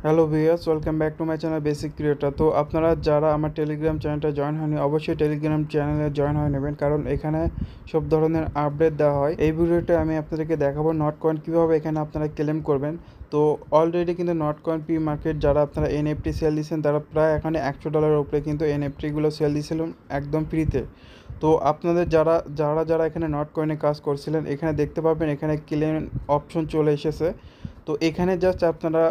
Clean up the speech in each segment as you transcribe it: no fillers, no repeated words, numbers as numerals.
Hello viewers, welcome back to my channel basic creator. তো আপনারা যারা আমার টেলিগ্রাম চ্যানেলটা জয়েন হয়নি, অবশ্যই টেলিগ্রাম চ্যানেলে জয়েন হয়ে নেবেন, কারণ এখানে সব ধরনের আপডেট দেওয়া হয়। এই ভিডিওতে আমি আপনাদেরকে দেখাবো নট কয়েন কীভাবে এখানে আপনারা ক্লেম করবেন। তো অলরেডি কিন্তু নট কয়েন পি মার্কেট যারা আপনারা এনএফটি সেল দিচ্ছেন, তারা প্রায় এখানে $100 উপরে কিন্তু এনএফটিগুলো সেল দিয়েছিলেন একদম ফ্রিতে। তো আপনাদের যারা যারা যারা এখানে নট কয়েনে কাজ করছিলেন, এখানে দেখতে পাবেন এখানে ক্লেম অপশন চলে এসেছে। তো এখানে জাস্ট আপনারা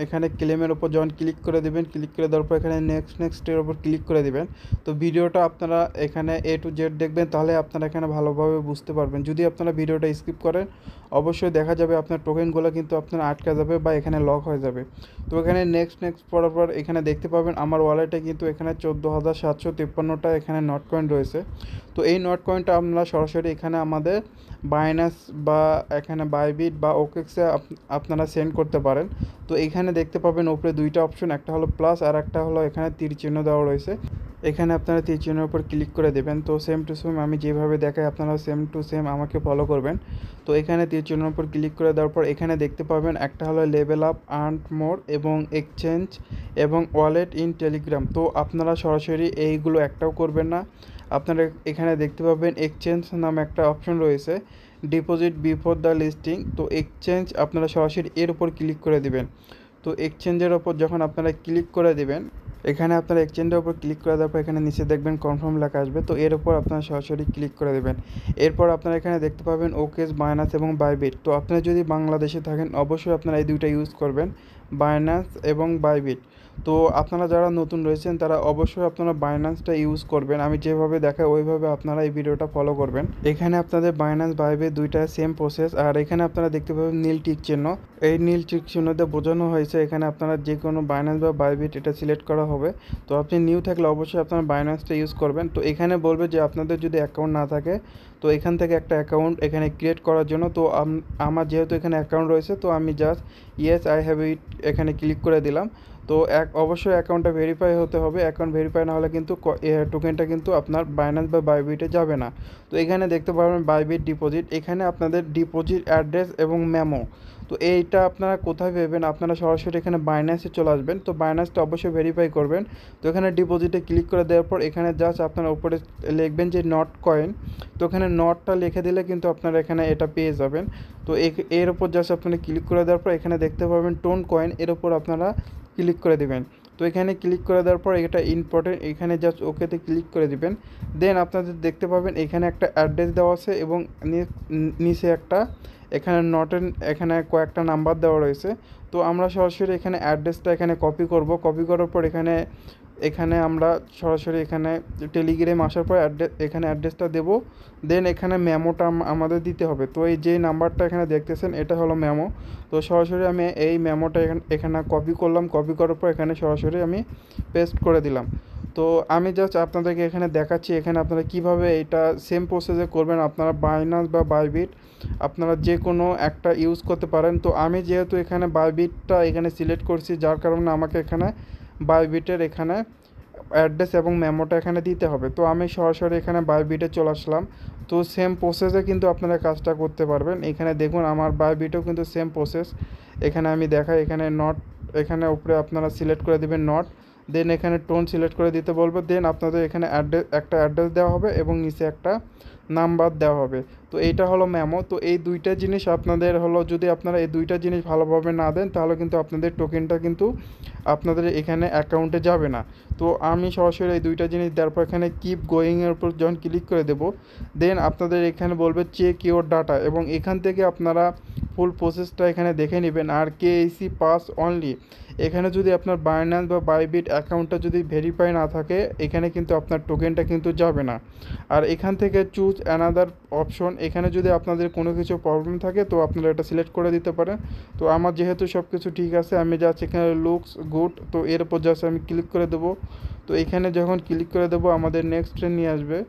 এখানে ক্লেমের ওপর যখন ক্লিক করে দেবেন, ক্লিক করে দেওয়ার পর এখানে নেক্সটের ওপর ক্লিক করে দেবেন। তো ভিডিওটা আপনারা এখানে A to Z দেখবেন, তাহলে আপনারা এখানে ভালোভাবে বুঝতে পারবেন। যদি আপনারা ভিডিওটা স্কিপ করেন, অবশ্যই দেখা যাবে আপনার টোকেনগুলো কিন্তু আপনার আটকা যাবে বা এখানে লক হয়ে যাবে। তো এখানে নেক্সট পড়ার পর এখানে দেখতে পাবেন আমার ওয়ালেটে কিন্তু এখানে 14,753টা এখানে নট কয়েন রয়েছে। তো এই নট কয়েনটা আমরা সরাসরি এখানে আমাদের বাইন্যান্স বা এখানে বাইবিট বা ওকেক্সে আপনারা সেন্ড করতে পারেন। তো এখানে দেখতে পাবেন উপরে দুইটা অপশন, একটা হলো প্লাস আর একটা হলো এখানে তীর চিহ্ন দেওয়া রয়েছে। এখানে আপনারা তীর চিহ্নের উপর ক্লিক করে দেবেন। তো সেম টু সেম আমি যেভাবে দেখাই আপনারা সেম টু সেম আমাকে ফলো করবেন। তো এখানে তীর চিহ্নের উপর ক্লিক করে দেওয়ার পর এখানে দেখতে পাবেন একটা হলো লেভেল আপ, আর্ন মোর এবং এক্সচেঞ্জ এবং ওয়ালেট ইন টেলিগ্রাম। তো আপনারা সরাসরি এইগুলো একটাও করবেন না। আপনারা এখানে দেখতে পাবেন এক্সচেঞ্জ নামে একটা অপশন রয়েছে, ডিপোজিট বিফোর দ্য লিস্টিং। তো এক্সচেঞ্জ আপনারা সরাসরি এর উপর ক্লিক করে দিবেন। তো এক্সচেঞ্জের ওপর যখন আপনারা ক্লিক করে দেবেন, এখানে আপনারা এক্সচেঞ্জের উপর ক্লিক করে দেওয়ার পর এখানে নিচে দেখবেন কনফার্ম লেখা আসবে। তো এর উপর আপনারা সরাসরি ক্লিক করে দেবেন। এরপর আপনারা এখানে দেখতে পাবেন ওকেস, বাইন্যান্স এবং বাইবিট। তো আপনারা যদি বাংলাদেশে থাকেন, অবশ্যই আপনারা এই দুইটা ইউজ করবেন, বাইন্যান্স এবং বাইবিট। তো আপনারা যারা নতুন রয়েছেন তারা অবশ্যই আপনারা বাইন্যান্সটা ইউজ করবেন। আমি যেভাবে দেখাই ওইভাবে আপনারা এই ভিডিওটা ফলো করবেন। এখানে আপনাদের বাইন্যান্স বাইবিট দুইটা সেম প্রসেস। আর এখানে আপনারা দেখতে পাবেন নীল টিক চিহ্ন। এই নীল টিক চিহ্নতে বোঝানো হয়েছে এখানে আপনারা যে কোনো বাইন্যান্স বা বাইবিট এটা সিলেক্ট করা হবে। তো আপনি নিউ থাকলে অবশ্যই আপনারা বাইন্যান্সটা ইউজ করবেন। তো এখানে বলবে যে আপনাদের যদি অ্যাকাউন্ট না থাকে, তো এখান থেকে একটা অ্যাকাউন্ট এখানে ক্রিয়েট করার জন্য। তো আমার যেহেতু এখানে অ্যাকাউন্ট রয়েছে, তো আমি just yes I have it এখানে ক্লিক করে দিলাম। তো অবশ্যই অ্যাকাউন্টটা ভেরিফাই হতে হবে। অ্যাকাউন্ট ভেরিফাই না হলে কিন্তু টোকেনটা কিন্তু আপনার বাইন্যান্স বা বাইবিটে যাবে না। তো এখানে দেখতে পাবেন বাইবিট ডিপোজিট, এখানে আপনাদের ডিপোজিট অ্যাড্রেস এবং মেমো। তো এইটা আপনারা কোথায় পাবেন, আপনারা সরাসরি এখানে বাইন্যান্সে চলে আসবেন। তো বাইন্যান্সটা অবশ্যই ভেরিফাই করবেন। তো এখানে ডিপোজিটে ক্লিক করে দেওয়ার পর এখানে জাস্ট আপনারা উপরে লিখবেন যে নট কয়েন। তো এখানে নটটা লিখে দিলে কিন্তু আপনারা এখানে এটা পেয়ে যাবেন। তো এর উপর জাস্ট আপনারা ক্লিক করে দেওয়ার পর এখানে দেখতে পাবেন টোন কয়েন, এর উপর আপনারা ক্লিক করে দেবেন। তো এখানে ক্লিক করে দেওয়ার পর এটা ইম্পর্টেন্ট, এখানে জাস্ট ওকেতে ক্লিক করে দিবেন। দেন আপনাদের দেখতে পাবেন এখানে একটা অ্যাড্রেস দেওয়া আছে এবং নিচে একটা এখানে নটের এখানে কয়েকটা নাম্বার দেওয়া রয়েছে। তো আমরা সরাসরি এখানে অ্যাড্রেসটা এখানে কপি করব। কপি করার পর এখানে এখানে আমরা সরাসরি এখানে টেলিগ্রাম আসার পর এখানে অ্যাড্রেসটা দেব। দেন এখানে মেমোটা আমাদের দিতে হবে। তো এই যে নাম্বারটা এখানে দেখতেছেন এটা হলো মেমো। তো সরাসরি আমি এই মেমোটা এখানে কপি করলাম। কপি করার পর এখানে সরাসরি আমি পেস্ট করে দিলাম। তো আমি জাস্ট আপনাদেরকে এখানে দেখাচ্ছি এখানে আপনারা কিভাবে এটা সেম প্রসেসে করবেন। আপনারা বাইন্যান্স বা বাইবিট আপনারা যে কোনো একটা ইউজ করতে পারেন। তো আমি যেহেতু এখানে বাইবিটটা এখানে সিলেক্ট করছি, যার কারণে আমাকে এখানে বাইবিটের এখানে অ্যাড্রেস এবং মেমোটা এখানে দিতে হবে। তো আমি সরাসরি এখানে বাইবিটে চলে আসলাম। তো সেম প্রসেসে কিন্তু আপনারা কাজটা করতে পারবেন। এখানে দেখুন আমার বাইবিটেও কিন্তু সেম প্রসেস। এখানে আমি দেখাই এখানে নট, এখানে উপরে আপনারা সিলেক্ট করে দেবেন নট। দেন এখানে টোন সিলেক্ট করে দিতে বলবো। দেন আপনাদের এখানে একটা অ্যাড্রেস দেওয়া হবে এবং নিচে একটা নাম্বার দেওয়া হবে। তো এইটা হলো মেমো। তো এই দুইটা জিনিস আপনাদের হলো, যদি আপনারা এই দুইটা জিনিস ভালোভাবে না দেন তাহলে কিন্তু আপনাদের টোকেনটা কিন্তু আপনাদের এখানে অ্যাকাউন্টে যাবে না। তো আমি সরাসরি এই দুইটা জিনিস দেওয়ার পর এখানে কিপ গোয়িংয়ের উপর যখন ক্লিক করে দেবো, দেন আপনাদের এখানে বলবে চেক ইওর ডাটা এবং এখান থেকে আপনারা ফুল প্রসেসটা এখানে দেখে নেবেন। আর কেএসি পাস অনলি, এখানে যদি আপনার বাইন্যান্স বা বাইবিট অ্যাকাউন্টটা যদি ভেরিফাই না থাকে, এখানে কিন্তু আপনার টোকেনটা কিন্তু যাবে না। আর এখান থেকে চুজ অ্যানাদার অপশন, এখানে যদি আপনাদের কোনো কিছু প্রবলেম থাকে তো আপনারা এটা সিলেক্ট করে দিতে পারেন। তো আমার যেহেতু সব কিছু ঠিক আছে, আমি জাস্ট এখানে লুকস গুড, তো এর উপর জাস্ট আমি ক্লিক করে দেবো। তো এখানে যখন ক্লিক করে দেবো আমাদের নেক্সটে নিয়ে আসবে।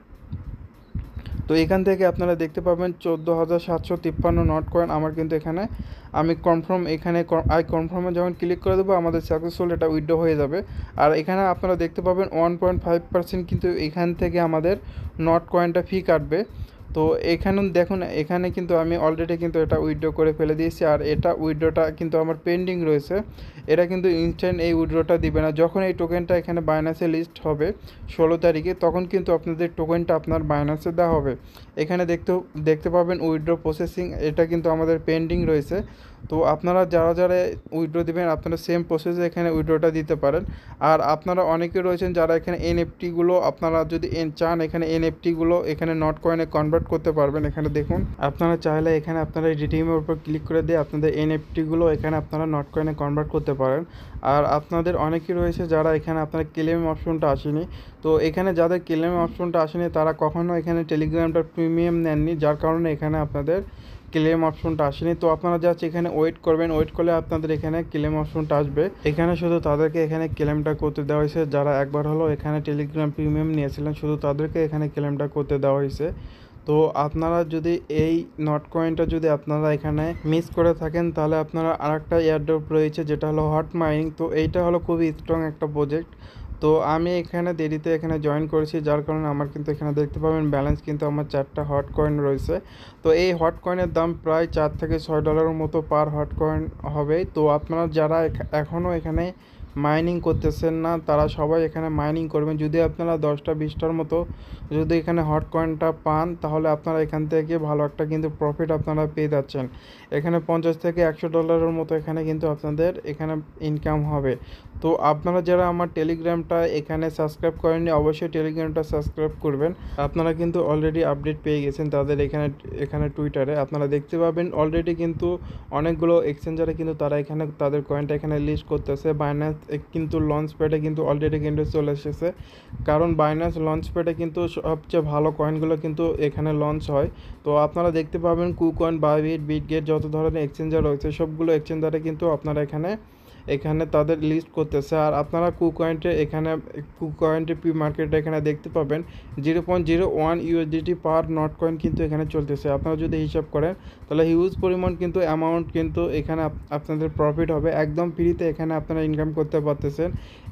তো এখান থেকে আপনারা দেখতে পাবেন 14,753 নট কয়েন আমার কিন্তু এখানে আমি কনফার্ম, এখানে আই কনফার্মে যখন ক্লিক করে দেবো আমাদের সাকসেসফুল এটা উইথড্র হয়ে যাবে। আর এখানে আপনারা দেখতে পাবেন 1.5% কিন্তু এখান থেকে আমাদের নট কয়েনটা ফি কাটবে। তো এখানে দেখুন, এখানে কিন্তু আমি অলরেডি কিন্তু এটা উইথড্র করে ফেলে দিয়েছি, আর এটা উইথড্রটা কিন্তু আমার পেন্ডিং রয়েছে। এটা কিন্তু ইনস্ট্যান্ট এই উইথড্রটা দিবে না। যখন এই টোকেনটা এখানে বাইন্যান্সে লিস্ট হবে 16 তারিখে, তখন কিন্তু আপনাদের টোকেনটা আপনার বাইন্যান্সে দেওয়া হবে। এখানে দেখতে পাবেন উইথড্র প্রসেসিং, এটা কিন্তু আমাদের পেন্ডিং রয়েছে। তো আপনারা যারা যারা উইথড্র দিবেন, আপনারা সেম প্রসেসে এখানে উইথড্রটা দিতে পারেন। আর আপনারা অনেকে রয়েছেন যারা এখানে এনএফটিগুলো, আপনারা যদি চান এখানে এনএফটিগুলো এখানে নট কয়েনে কনভার্ট করতে পারবেন। এখানে দেখুন, আপনারা চাইলে এখানে আপনারা রিডিমের উপর ক্লিক করে দিয়ে আপনাদের এনএফটিগুলো এখানে আপনারা নট কয়েনে কনভার্ট করতে পারেন। আর আপনাদের অনেকেই রয়েছে যারা এখানে আপনার ক্লেম অপশনটা আসেনি। তো এখানে যাদের ক্লেম অপশনটা আসেনি তারা কখনো এখানে টেলিগ্রামটা প্রিমিয়াম নেননি, যার কারণে এখানে আপনাদের ক্লেম অপশনটা আসেনি। তো আপনারা জাস্ট এখানে ওয়েট করবেন, ওয়েট করলে আপনাদের এখানে ক্লেম অপশনটা আসবে। এখানে শুধু তাদেরকে এখানে ক্লেমটা করতে দেওয়া হয়েছে যারা একবার হলো এখানে টেলিগ্রাম প্রিমিয়াম নিয়েছিলেন, শুধু তাদেরকে এখানে ক্লেমটা করতে দেওয়া হয়েছে। তো আপনারা যদি এই নট কয়েনটা যদি আপনারা এখানে মিস করে থাকেন, তাহলে আপনারা আরেকটা এয়ারড্রপ রয়েছে যেটা হলো হট মাইনিং। তো এইটা হলো খুবই স্ট্রং একটা প্রজেক্ট। তো আমি এখানে দেরিতে এখানে জয়েন করেছি, যার কারণে আমার কিন্তু এখানে দেখতে পাবেন ব্যালেন্স কিন্তু আমার 4টা হট কয়েন রয়েছে। তো এই হট কয়েনের দাম প্রায় $4 থেকে $6 মতো পার হট কয়েন হবে। তো আপনারা যারা এখনও এখানে মাইনিং করতেছেন না, তারা সবাই এখানে মাইনিং করবেন। যদি আপনারা 10টা 20টার মতো যদি এখানে হট কয়েনটা পান, তাহলে আপনারা এখান থেকে ভালো একটা কিন্তু প্রফিট আপনারা পেয়ে যাচ্ছেন। এখানে $50 থেকে $100 মতো এখানে কিন্তু আপনাদের এখানে ইনকাম হবে। তো আপনারা যারা আমার টেলিগ্রামটা এখানে সাবস্ক্রাইব করেননি, অবশ্যই টেলিগ্রামটা সাবস্ক্রাইব করবেন। আপনারা কিন্তু অলরেডি আপডেট পেয়ে গেছেন তাদের এখানে টুইটারে আপনারা দেখতে পাবেন অলরেডি কিন্তু অনেকগুলো এক্সচেঞ্জারে কিন্তু তারা এখানে তাদের কয়েনটা এখানে লিস্ট করতেছে। বাইন্যান্স কিন্তু লঞ্চ প্যাডে কিন্তু অলরেডি কিন্তু চলে এসেছে, কারণ বাইন্যান্স লঞ্চ প্যাডে কিন্তু সবচেয়ে ভালো কয়েনগুলো কিন্তু এখানে লঞ্চ হয়। তো আপনারা দেখতে পাবেন কুকয়েন, বাইবিট, বিটগেট, যত ধরনের এক্সচেঞ্জার রয়েছে সবগুলো এক্সচেঞ্জারে কিন্তু আপনারা এখানে তাদের লিস্ট করতেছে। আর আপনারা কুকয়েন্টে প্রি মার্কেটে এখানে দেখতে পাবেন 0.01 USDT পার নট কয়েন কিন্তু এখানে চলতেছে। আপনারা যদি হিসাব করেন তাহলে হিউজ পরিমাণ কিন্তু অ্যামাউন্ট কিন্তু এখানে আপনাদের প্রফিট হবে। একদম ফ্রিতে এখানে আপনারা ইনকাম করতে পারতেছেন।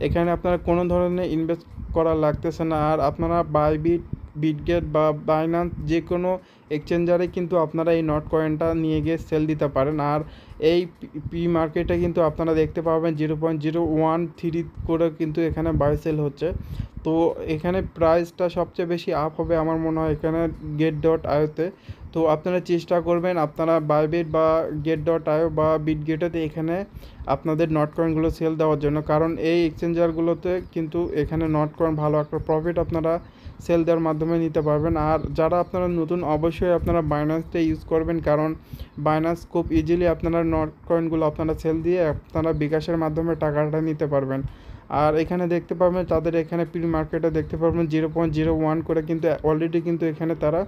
এখানে আপনারা কোনো ধরনের ইনভেস্ট করা লাগতেছে না। আর আপনারা বাইবিট, বিটগেট বা বাইন্যান্স যে কোনো এক্সচেঞ্জারে কিন্তু আপনারা এই নট কয়েনটা নিয়ে গিয়ে সেল দিতে পারেন। আর এই পি মার্কেটে কিন্তু আপনারা দেখতে পাবেন 0.013 করে কিন্তু এখানে বাই সেল হচ্ছে। তো এখানে প্রাইসটা সবচেয়ে বেশি আপ হবে আমার মনে হয় এখানে get.io-তে। তো আপনারা চেষ্টা করবেন আপনারা বাইবিট বা get.io বা বিটগেটেতে এখানে আপনাদের নট কয়েনগুলো সেল দেওয়ার জন্য, কারণ এই এক্সচেঞ্জারগুলোতে কিন্তু এখানে নট কয়েন ভালো একটা প্রফিট আপনারা সেল দেওয়ার মাধ্যমে নিতে পারবেন। আর যারা আপনারা নতুন, অবশ্যই আপনারা বাইন্যান্সটা ইউজ করবেন, কারণ বাইন্যান্স খুব ইজিলি আপনারা নট কয়েনগুলো আপনারা সেল দিয়ে আপনারা বিকাশের মাধ্যমে টাকাটা নিতে পারবেন। আর এখানে দেখতে পাবেন তাদের এখানে প্রি মার্কেটে দেখতে পারবেন 0.01 করে কিন্তু অলরেডি কিন্তু এখানে তারা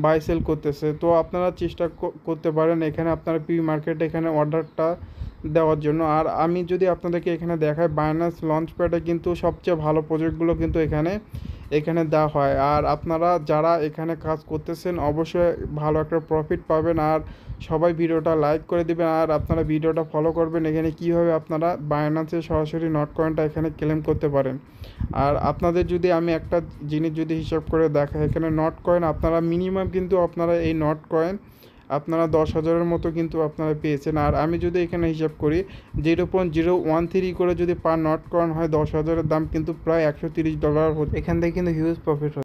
বাই সেল করতেছে। তো আপনারা চেষ্টা করতে পারেন এখানে আপনারা প্রি মার্কেটে এখানে অর্ডারটা দেওয়ার জন্য। আর আমি যদি আপনাদেরকে এখানে দেখাই, বাইন্যান্স লঞ্চ প্যাডে কিন্তু সবচেয়ে ভালো প্রজেক্টগুলো কিন্তু এখানে দেওয়া হয়। আর আপনারা যারা এখানে কাজ করতেছেন অবশ্যই ভালো একটা প্রফিট পাবেন। আর সবাই ভিডিওটা লাইক করে দিবেন, আর আপনারা ভিডিওটা ফলো করবেন এখানে কীভাবে আপনারা বাইন্যান্সে সরাসরি নট কয়েনটা এখানে ক্লেম করতে পারেন। আর আপনাদের যদি আমি একটা জিনিস যদি হিসাব করে দেখাই, এখানে নট কয়েন আপনারা মিনিমাম কিন্তু আপনারা এই নট কয়েন আপনারা 10,000-এর মতো কিন্তু আপনারা পেয়েছেন। আর আমি যদি এখানে হিসাব করি 0.013 করে যদি পার নট কয়েন হয়, 10,000-এর দাম কিন্তু প্রায় $130 হচ্ছে। এখান থেকে কিন্তু হিউজ প্রফিট হয়।